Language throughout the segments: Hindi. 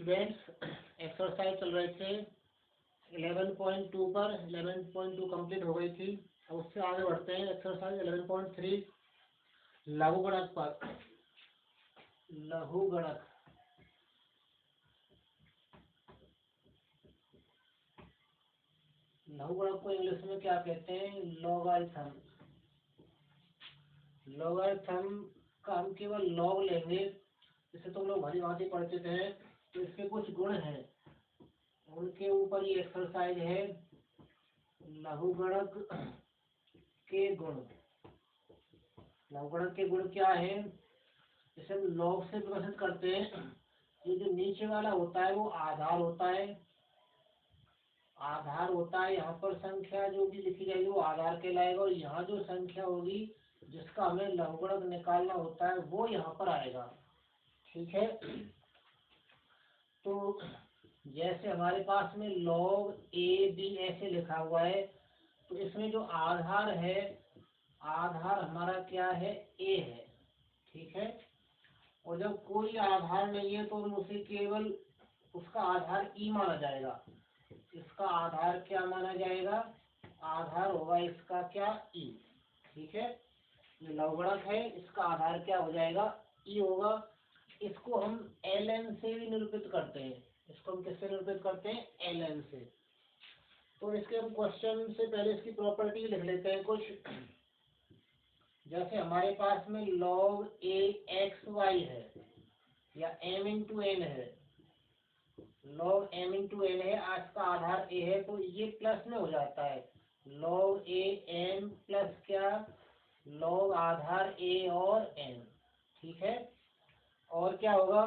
स्टूडेंट्स, एक्सरसाइज चल रहे थे 11.2 पर। 11.2 कंप्लीट हो गई थी। अब उससे आगे बढ़ते हैं एक्सरसाइज 11.3 लघुगणक पर। लघुगणक लघुगणक को इंग्लिश में क्या कहते हैं? लॉगरिथम। लॉगरिथम का हम केवल लॉग लेंगे। इसे तुम लोग भली भांति पढ़ते थे। तो इसके कुछ गुण हैं, उनके ऊपर ये एक्सरसाइज है। लघुगणक के गुण। लघुगणक के गुण क्या है? इसे हम लॉग से प्रदर्शित करते हैं। ये जो नीचे वाला होता है वो आधार होता है। आधार होता है, यहाँ पर संख्या जो भी लिखी जाएगी वो आधार कहलाएगा, और यहाँ जो संख्या होगी जिसका हमें लघुगणक निकालना होता है वो यहाँ पर आएगा। ठीक है। तो जैसे हमारे पास में log a b ऐसे लिखा हुआ है, तो इसमें जो आधार है, आधार हमारा क्या है? a है। ठीक है। और जब कोई आधार नहीं है तो हम उसे केवल उसका आधार e माना जाएगा। इसका आधार क्या माना जाएगा? आधार होगा इसका क्या? e। ठीक है। ये लघुगणक है, इसका आधार क्या हो जाएगा? e होगा। इसको हम ln से भी निरूपित करते हैं। इसको हम किससे निरूपित करते हैं? ln से। तो इसके हम क्वेश्चन से पहले इसकी प्रॉपर्टी लिख लेते हैं कुछ। जैसे हमारे पास में log a x y है या m इंटू n है। log m इंटू n है, आज का आधार a है, तो ये प्लस में हो जाता है। log a m प्लस क्या? log आधार a और n। ठीक है। और क्या होगा?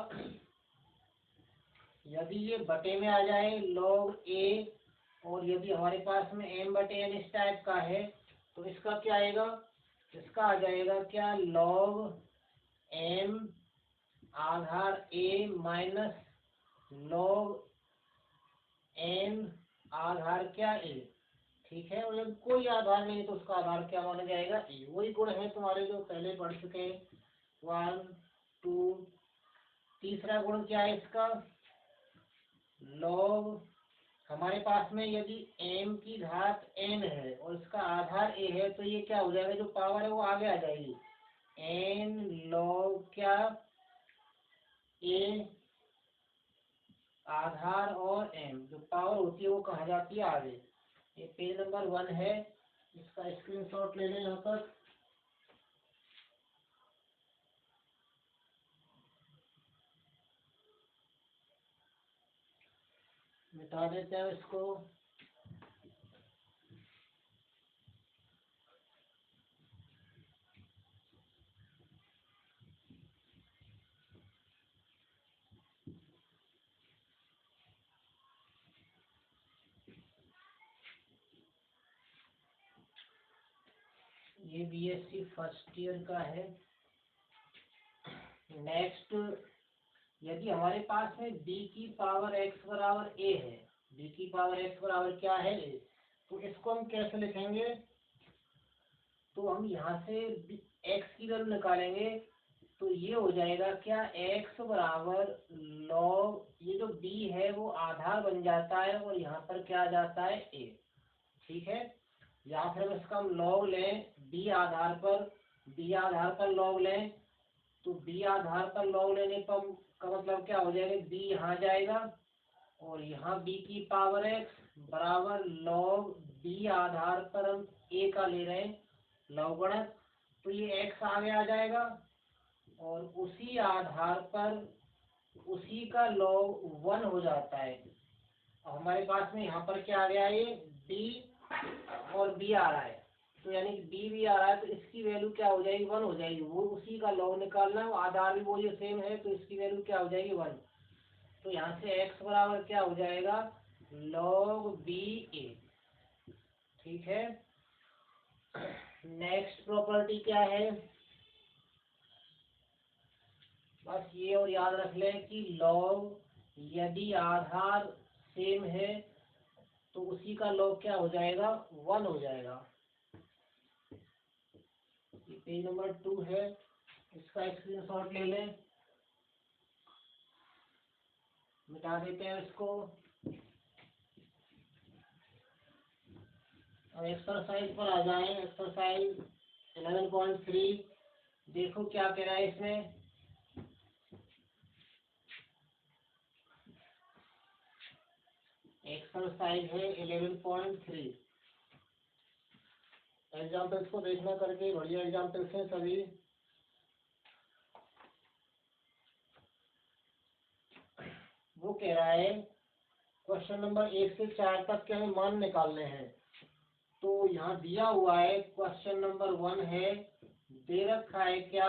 यदि ये बटे में आ जाए log a, और यदि हमारे पास में m बटे n इस टाइप का है, तो इसका क्या आएगा? इसका आ जाएगा क्या? log m Aadhaar a minus log n आधार क्या? a। ठीक है। और जब कोई आधार नहीं है तो उसका आधार क्या माना जाएगा? a। वही गुण है तुम्हारे जो पहले पढ़ चुके हैं। 1 2। तीसरा गुण क्या है इसका? log हमारे पास में यदि m की घात n है और इसका आधार a है, तो ये क्या हो जाएगा? जो पावर है वो आगे आ जाएगी। n log क्या? a आधार और m जो पावर होती है वो कहाँ जाती है? आगे। ये पेज नंबर 1 है, इसका स्क्रीनशॉट ले लें यहाँ पर। मिटा देते हैं इसको। ये बीएससी फर्स्ट ईयर का है। नेक्स्ट, यदि हमारे पास में b की पावर x बराबर a है, b की पावर x बराबर क्या है? a। तो इसको हम कैसे लिखेंगे? तो हम यहाँ से x की वैल्यू निकालेंगे, तो ये हो जाएगा क्या? x बराबर log, ये जो b है वो आधार बन जाता है और यहाँ पर क्या आ जाता है? a। ठीक है। या फिर इसका हम log लें b आधार पर, b आधार पर log लें, तो b आधार पर log लेने पर का मतलब क्या हो जाएगा? b यहाँ जाएगा और यहाँ b की पावर x बराबर log b आधार पर हम a का ले रहे हैं लघुगणक, तो ये x आगे आ जाएगा और उसी आधार पर उसी का log 1 हो जाता है। हमारे पास में यहाँ पर क्या आ गया? ये b और b आ रहा है, तो यानी कि b भी आ रहा है, तो इसकी वैल्यू क्या हो जाएगी? 1 हो जाएगी। वो उसी का log निकालना है, आधार भी वो ये सेम है, तो इसकी वैल्यू क्या हो जाएगी? 1। तो यहाँ से x बराबर क्या हो जाएगा? log b a। ठीक है। नेक्स्ट प्रॉपर्टी क्या है? बस ये और याद रख लें कि log यदि आधार सेम है तो उसी का log क्या हो जाएगा? 1 हो जाएगा। ये पेज नंबर 2 है, इसका स्क्रीनशॉट ले लें। मिटा देते हैं इसको। और एक्सरसाइज पर आ जाएं। एक्सरसाइज 11.3 देखो क्या कह रहा है इसमें। एक्सरसाइज है 11.3। एग्जाम्पल्स को देखना करके, बढ़िया एग्जाम्पल्स हैं सभी। वो कह रहा है क्वेश्चन नंबर 1 से 4 तक के हमें मान निकालने हैं। तो यहाँ दिया हुआ है क्वेश्चन नंबर 1 है, दे रखा है क्या,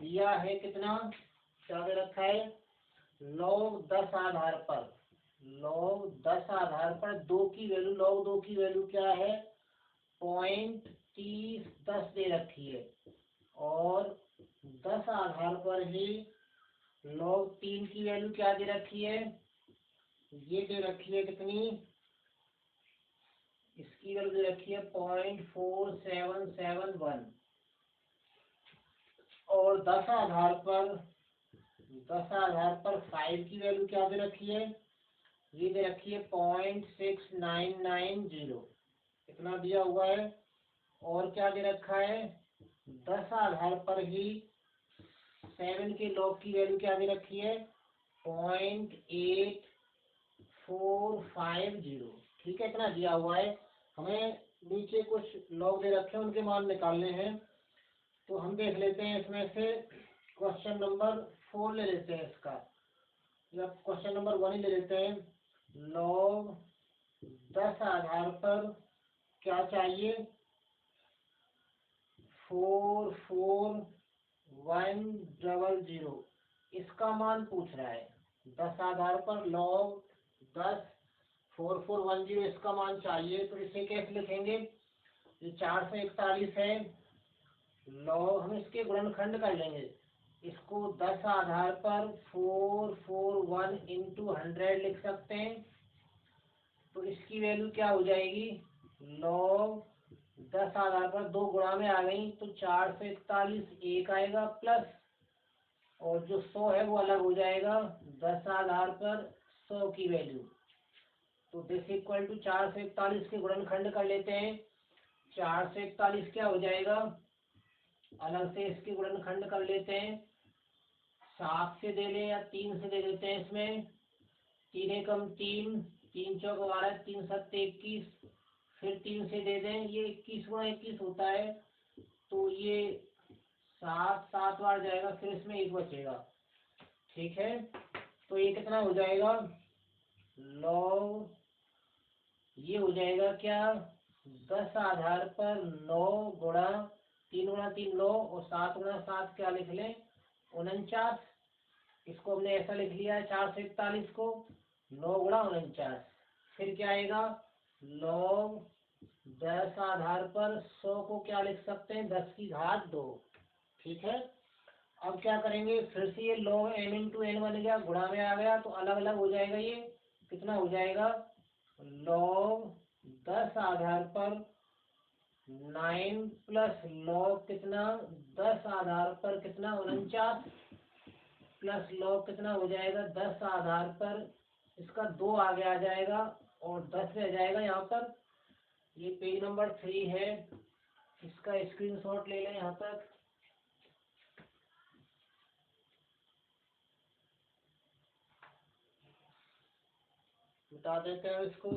दिया है कितना, क्या दे रखा है, log 10 आधार पर, log 10 आधार पर 2 की वैल्यू, log 2 की वैल्यू क्या है 0.3010 दे रखी है। और 10 आधार पर ही log 3 की वैल्यू क्या दे रखी है, ये दे रखी है कितनी, इसकी वैल्यू दे रखी है 0.4771। और 10 आधार पर 5 की वैल्यू क्या दे रखी है, ये दे रखी है 0.6990, कितना दिया हुआ है। और क्या दे रखा है, 10 आधार पर ही 7 के लॉग की वैल्यू क्या दे रखी है 0.8450। ठीक है, इतना दिया हुआ है। हमें नीचे कुछ लॉग दे रखे हैं, उनके मान निकालने हैं। तो हम देख लेते हैं इसमें से क्वेश्चन नंबर 4 ले लेते हैं इसका, या क्वेश्चन नंबर 1 ही ले लेते हैं। log 10 आधार पर क्या चाहिए 44100, इसका मान पूछ रहा है। 10 आधार पर log 10 4410 इसका मान चाहिए। तो इसे कैसे लिखेंगे, ये 4 से 41 है, log हम इसके गुणनखंड कर लेंगे। इसको 10 आधार पर 441 इंटू 100 लिख सकते हैं। तो इसकी वैल्यू क्या हो जाएगी, log 10 आधार पर 2 गुणा में आ गई, तो 4 से 41 1 आएगा प्लस, और जो 100 है वो अलग हो जाएगा 10 आधार पर 100 की वैल्यू। तो दिस इक्वल टू 4 से 41 के गुणनखंड कर लेते हैं। 4 से 41 क्या हो जाएगा, अलग से इसके गुणनखंड कर लेते हैं। 7 से दे लें या 3 से दे देते हैं इसमें। 3 एकम 3, 3 चौक 12, 3 7 21, फिर 3 से दे दें, ये 21 गुणा 21 होता है। तो ये 7 7 बार जाएगा, फिर इसमें 1 बचेगा। ठीक है, तो ये कितना हो जाएगा, log ये हो जाएगा क्या 10 आधार पर 9 गुणा 3 गुणा 3 9, और 7 गुणा 7 क्या लिख लें 49। इसको हमने ऐसा लिख लिया है 4 से 41 को 9 गुणा 49। फिर क्या आएगा, log 10 आधार पर 100 को क्या लिख सकते हैं 10 की घात 2। ठीक है, अब क्या करेंगे, फिर से ये log m इंटू n बन गया, गुणा में आ गया, तो अलग अलग हो जाएगा। ये कितना हो जाएगा, log 10 आधार पर 9 प्लस log कितना 10 आधार पर कितना 49, प्लस log कितना हो जाएगा 10 आधार पर इसका 2 आगे आ जाएगा, और 10 रह जाएगा यहाँ पर। ये पेज नंबर 3 है, इसका स्क्रीनशॉट ले लें यहाँ तक। बता देते हैं इसको।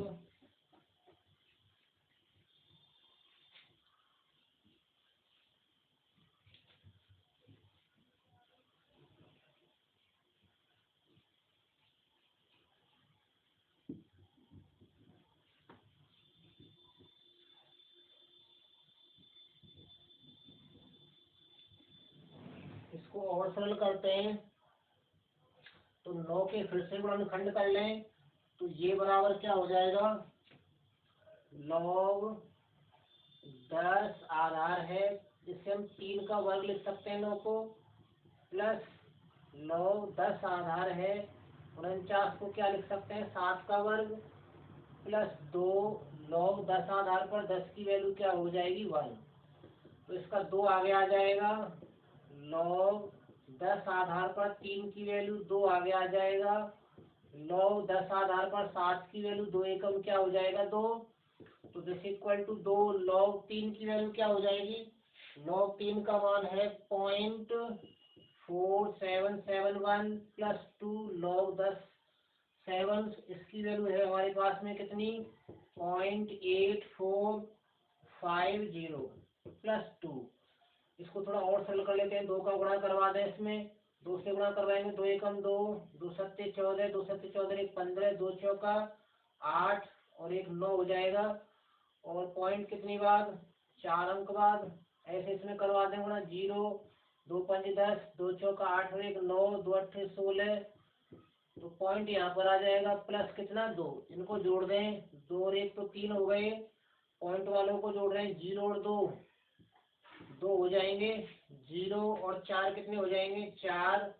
इसको और सरल करते हैं, तो 9 के फिर से गुणनखंड कर लें। तो ये बराबर क्या हो जाएगा, log 10 आधार है, जिससे हम 3 का वर्ग लिख सकते हैं 9 को, प्लस log 10 आधार है 49 को क्या लिख सकते हैं 7 का वर्ग, प्लस 2 log 10 आधार पर 10 की वैल्यू क्या हो जाएगी 1। तो इसका 2 आगे आ जाएगा, log 10 आधार पर 3 की वैल्यू 2 आगे आ जाएगा, log 10 आधार पर 7 की वैल्यू 2 एकम क्या हो जाएगा 2, तो दिस इक्वल टू 2 log 3 की वैल्यू क्या हो जाएगी, log 3 का मान है 0.4771 प्लस 2 log 10 7, इसकी वैल्यू है हमारे पास में कितनी 0.8450 प्लस 2, इसको थोड़ा और सरल कर लेते हैं, 2 का गुणा करवा दें, इसमें 2 से गुणा करवाएंगे 2 एकम 2, 2 सत्ते 14, 2 सत्ते 14 1 15, 2 चौका 8 और 1 9 हो जाएगा, और पॉइंट कितनी बाद 4 अंक बाद, ऐसे इसमें करवा दें गुणा 0 2 5 10, 2 चौका 8 और 1 9, 2 8 16, तो पॉइंट यहाँ पर आ जाएगा प्लस कितना 2, इनको जोड़ दें 2 और 1 तो 3 हो गए, पॉइंट वालों को जोड़ रहे हैं 0 और 2 2 हो जाएंगे, 0 और 4 कितने हो जाएंगे 4,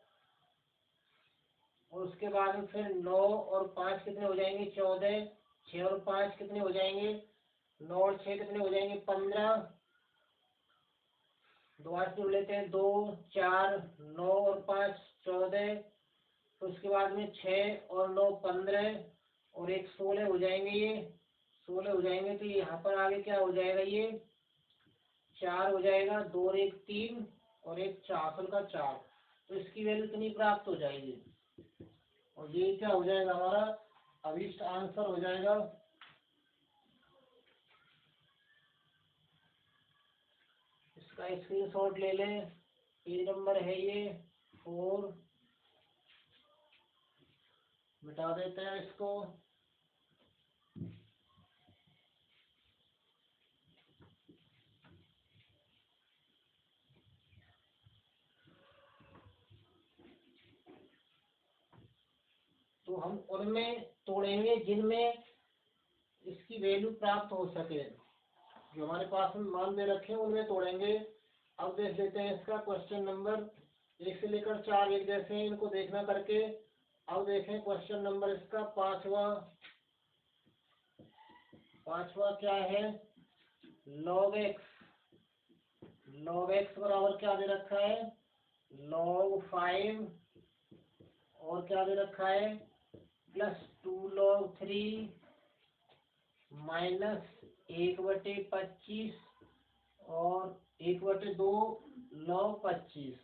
और उसके बाद में फिर 9 और 5 कितने हो जाएंगे 14, 6 और 5 कितने हो जाएंगे 9 और 6 कितने हो जाएंगे 15, दोबारा जोड़ लेते हैं 2 4 9 और 5 14, तो उसके बाद में 6 और 9 15 और 1 16 हो जाएंगे, ये 16 हो जाएंगे, तो यहाँ पर आगे क्या हो जाएगा ये 4 हो जाएगा, 2 और 1 3 और 1 4 का 4, तो इसकी वैल्यू इतनी प्राप्त हो जाएगी, और ये क्या हो जाएगा हमारा अभिष्ट आंसर हो जाएगा। इसका स्क्रीनशॉट ले लें, पेज नंबर है ये 4, मिटा देते हैं इसको, तो हम उनमें तोड़ेंगे जिनमें इसकी वैल्यू प्राप्त हो सके, जो हमारे पास में मान दे रखे हैं उनमें तोड़ेंगे। अब देख लेते हैं इसका क्वेश्चन नंबर 1 से लेकर 4 एक जैसे हैं, इनको देखना करके। अब देखें क्वेश्चन नंबर इसका पांचवा क्या है, log x बराबर क्या दे रखा है log 5, और क्या दे रखा है प्लस 2 log 3 माइनस 1/25 और 1/2 log 25,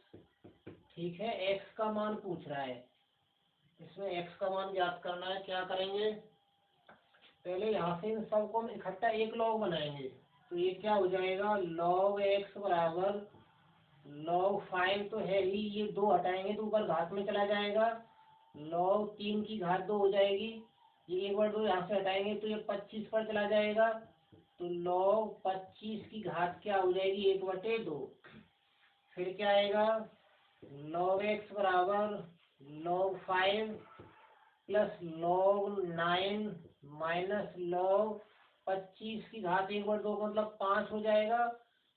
ठीक है। x का मान पूछ रहा है, इसमें x का मान ज्ञात करना है, क्या करेंगे पहले यहाँ से इन सबको हम इकट्ठा एक log बनाएंगे, तो ये क्या हो जाएगा log x बराबर log 5 तो है ही, ये 2 हटाएंगे तो ऊपर घात में चला जाएगा, log 3 की घात 2 हो जाएगी, ये 1/2 यहाँ से हटाएंगे तो ये 25 पर चला जाएगा, तो log 25 की घात क्या हो जाएगी 1/2, फिर क्या आएगा log x बराबर log 5 plus log 9 minus log 25 की घात 1/2 मतलब 5 हो जाएगा,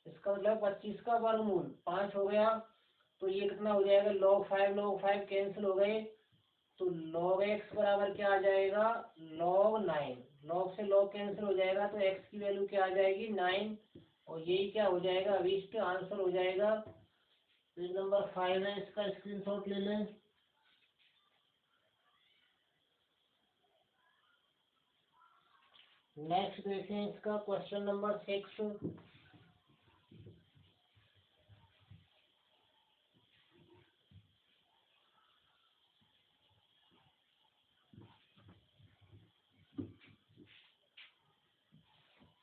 इसका मतलब 25 का वर्गमूल 5 हो गया, तो ये कितना हो जाएगा log 5 कैंसिल हो गए, तो log x बराबर क्या आ जाएगा log 9, log से log कैंसिल हो जाएगा, तो x की वैल्यू क्या आ जाएगी 9, और यही क्या हो जाएगा अभिष्ट आंसर हो जाएगा। पेज नंबर 5 है, इसका स्क्रीनशॉट ले लें। नेक्स्ट देखें इसका क्वेश्चन नंबर 6,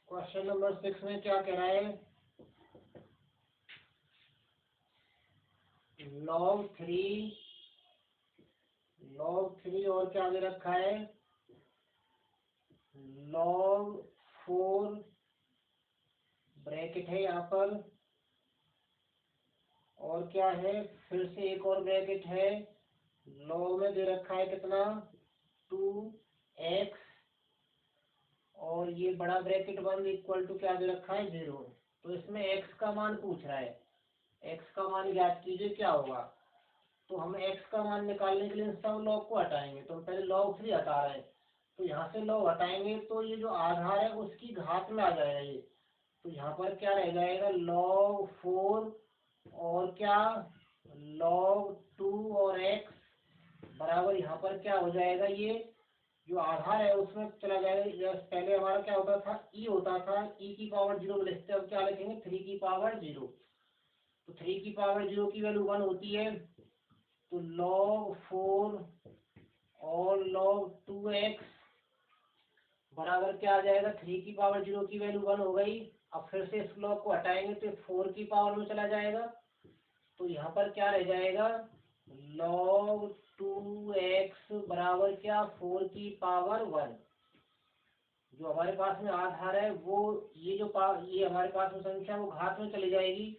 क्वेश्चन नंबर 6 में क्या कह रहा है log 3 और क्या दे रखा है log 4 ब्रैकेट है यहाँ पर, और क्या है फिर से एक और ब्रैकेट है, log में दे रखा है कितना 2x, और ये बड़ा ब्रैकेट बंद इक्वल टू क्या दे रखा है 0, तो इसमें x का मान पूछ रहा है, x का मान ज्ञात कीजिए क्या होगा, तो हम x का मान निकालने के लिए इन सब log को हटाएंगे, तो पहले log 3 हटा रहे हैं, तो यहाँ से log हटाएंगे तो ये जो आधार है उसकी घात में आ जाएगा ये, तो यहाँ पर क्या रह जाएगा log 4 और क्या log 2 और x बराबर यहाँ पर क्या हो जाएगा, ये जो आधार है उसमें चला जाएगा। पहले हमारा क्या होता था, ई होता था, ई की पावर 0 लिखते, अब क्या लिखेंगे 3 की पावर 0। तो 3 की पावर 0 की वैल्यू 1 होती है, तो log 4 और log 2x बराबर क्या आ जाएगा, 3 की पावर 0 की वैल्यू 1 हो गई। अब फिर से इस log को हटाएंगे तो 4 की पावर में चला जाएगा, तो यहाँ पर क्या रह जाएगा, log 2x बराबर क्या, 4 की पावर 1। जो हमारे पास में आधार है वो ये ये हमारे पास में संख्या वो घात में चली जाएगी,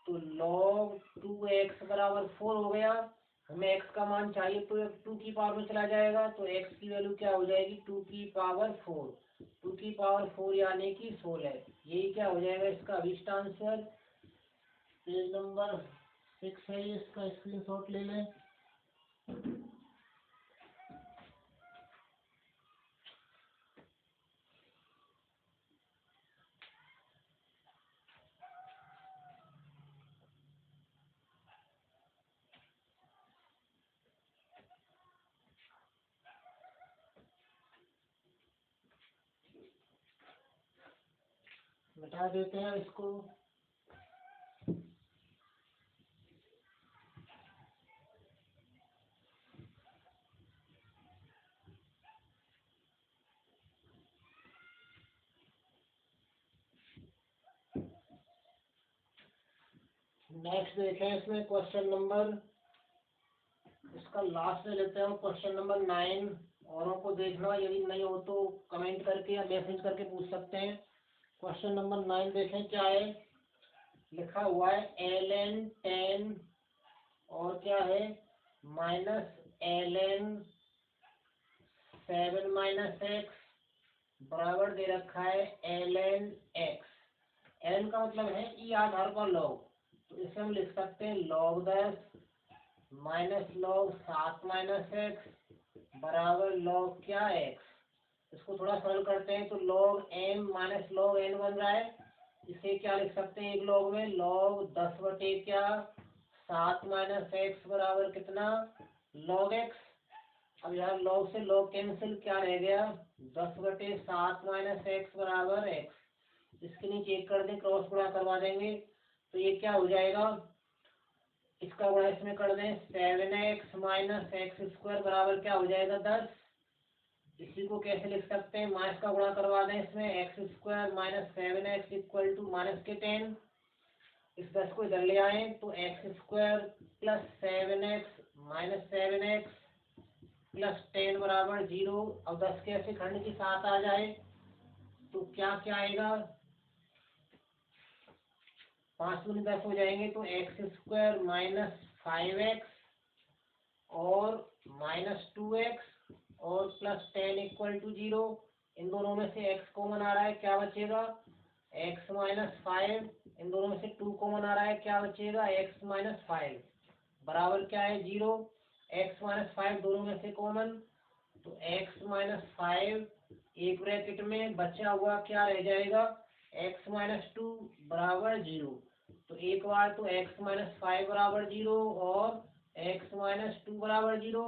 तो log 2x बराबर 4 हो गया। हमें x का मान चाहिए तो 2 की पावर में चला जाएगा, तो x की वैल्यू क्या हो जाएगी, 2 की पावर 4। 2 की पावर 4 यानी कि 16। यही क्या हो जाएगा इसका अभिष्ट आंसर। पेज नंबर 6 है, इसका स्क्रीनशॉट ले लें। मिटा देते हैं इसको। नेक्स्ट देखें, इसमें क्वेश्चन नंबर, इसका लास्ट में लेते हैं क्वेश्चन नंबर 9। औरों को देखना, यदि नहीं हो तो कमेंट करके या मैसेज करके पूछ सकते हैं। क्वेश्चन नंबर 9 देखें क्या है, लिखा हुआ है ln 10 और क्या है -ln 7 - x बराबर दे रखा है ln x। ln का मतलब है ई आधार पर log, तो इसे हम लिख सकते हैं log 10 -log 7 - x बराबर log क्या x। इसको थोड़ा सरल करते हैं तो log m -log n बन रहा है। इसे क्या लिख सकते हैं एक log में, log 10 बटे क्या 7 - x बराबर कितना, log x। अब यहाँ log से log कैंसिल, क्या रह गया 10 बटे 7 - x बराबर x। इसके नीचे एक कर दें, क्रॉस गुणा करवा देंगे तो ये क्या हो जाएगा, इसका गुणा इसमें कर दें 7x - x² बराबर क्या हो जाएगा 10। इसी को कैसे लिख सकते हैं, माइनस का गुणा करवा दें इसमें, x² - 7x = -10। इस 10 को इधर ले आए तो x² + 7x - 7x + 10 बराबर 0। अब 10 के ऐसे खंड की 7 आ जाए तो क्या क्या आएगा, 5 दूनी 10 हो जाएंगे, तो x² - 5x और -2x और +10 = 0। इन दोनों में से x कॉमन आ रहा है, क्या बचेगा x - 5। इन दोनों में से 2 कॉमन आ रहा है, क्या बचेगा x - 5 बराबर क्या है 0। x - 5 दोनों में से कॉमन, तो x - 5 एक ब्रैकेट में बचा हुआ क्या रह जाएगा x - 2 बराबर 0। तो एक बार तो x - 5 बराबर 0 और x - 2 बराबर 0।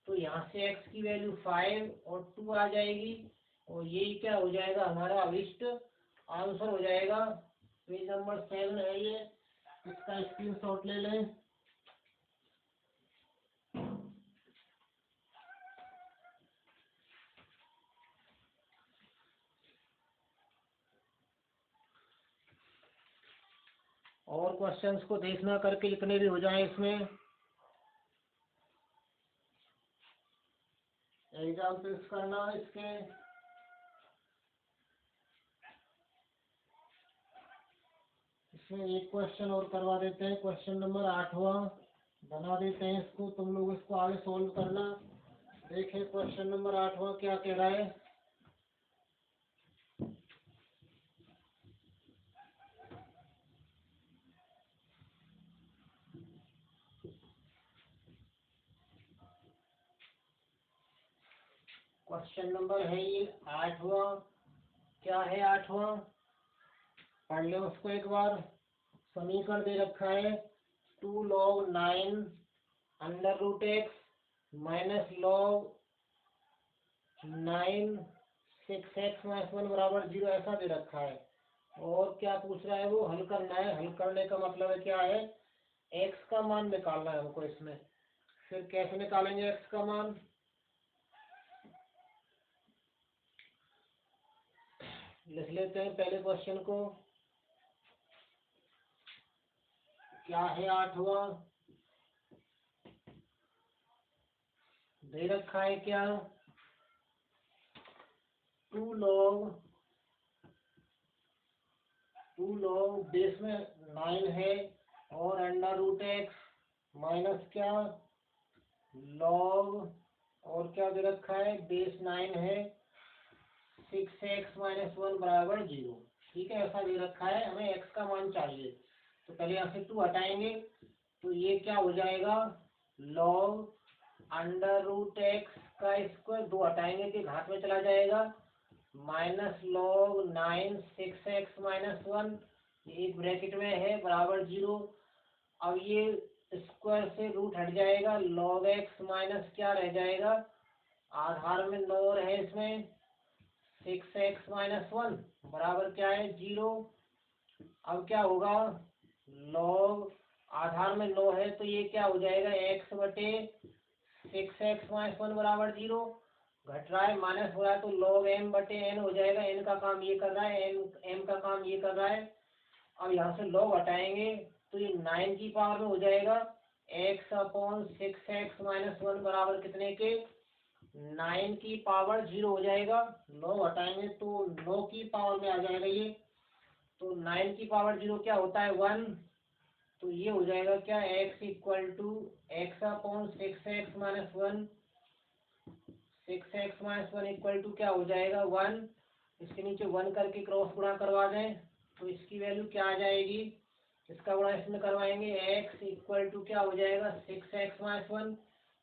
तो यहाँ से x की वैल्यू 5 और 2 आ जाएगी, और यही क्या हो जाएगा हमारा अभिष्ट आंसर हो जाएगा। पेज नंबर 7 है ये, इसका स्क्रीनशॉट ले लें। और क्वेश्चंस को देखना करके जितने भी हो जाएं इसमें एग्जाम्पल्स करना इसके। इसमें एक क्वेश्चन और करवा देते हैं, क्वेश्चन नंबर 8वां बना देते हैं इसको, तुम लोग इसको आगे सोल्व करना। देखिए क्वेश्चन नंबर 8वां क्या कह रहा है, क्वेश्चन नंबर है ये 8वां। क्या है 8वां, पढ़ ले उसको एक बार। समीकरण दे रखा है 2 log 9 √x minus log 9 6x minus 1 बराबर 0 ऐसा दे रखा है। और क्या पूछ रहा है वो, हल करना है। हल करने का मतलब है क्या है, x का मान निकालना है हमको इसमें। फिर कैसे निकालेंगे x का मान, लिख लेते हैं पहले क्वेश्चन को। क्या है 8वां, दे रखा है क्या, 2 log बेस में 9 है और अंडर रूट एक्स माइनस क्या लॉग, और क्या दे रखा है, बेस 9 है 6x माइनस 1 बराबर 0। ठीक है, ऐसा दे रखा है, हमें x का मान चाहिए। तो पहले यहाँ से 2 हटाएंगे तो ये क्या हो जाएगा, लॉग अंडर रूट एक्स का स्क्वायर, 2 हटाएंगे कि घात में चला जाएगा, माइनस लॉग 9 6x माइनस 1, एक ब्रैकेट में है बराबर 0। अब ये स्क्वायर से रूट हट जाएगा, लॉग एक्स माइनस क्या रह जाएगा, आधार में 9 है इसमें 6x माइनस 1 बराबर क्या है 0। अब क्या होगा, लॉग आधार में 9 है तो ये क्या हो जाएगा, x बटे 6x माइनस 1 बराबर 0। घट रहा है माइनस हो रहा है तो log m बटे n हो जाएगा। n का काम ये कर रहा है, m का काम ये कर रहा है। अब यहाँ से log हटाएंगे तो ये 9 की पावर में हो जाएगा x अपॉन 6x माइनस 1 बराबर कितने के, 9 की पावर 0 हो जाएगा। log हटाएंगे तो 9 की पावर में आ जाएगा ये, तो 9 की पावर 0 क्या होता है 1। तो ये हो जाएगा क्या, x equal to x upon 6x minus 1, 6x minus 1 equal to क्या हो जाएगा 1। इसके नीचे 1 करके क्रॉस गुणा करवा दें तो इसकी वैल्यू क्या आ जाएगी, इसका गुणा इसमें करवाएंगे, x इक्वल टू क्या हो जाएगा 6x माइनस 1,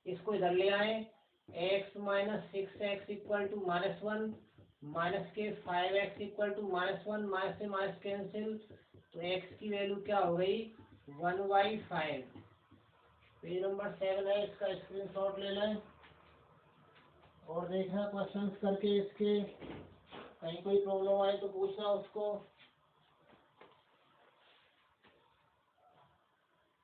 इसको इधर ले आए, x minus 6x equal to minus 1, minus के 5x equal to minus 1, minus से माइनस कैंसिल, तो x की वैल्यू क्या हो गई 1/5। पेज नंबर 7 है, इसका स्क्रीनशॉट ले लें और देखना क्वेश्चंस करके इसके, कहीं कोई प्रॉब्लम आए तो पूछना उसको।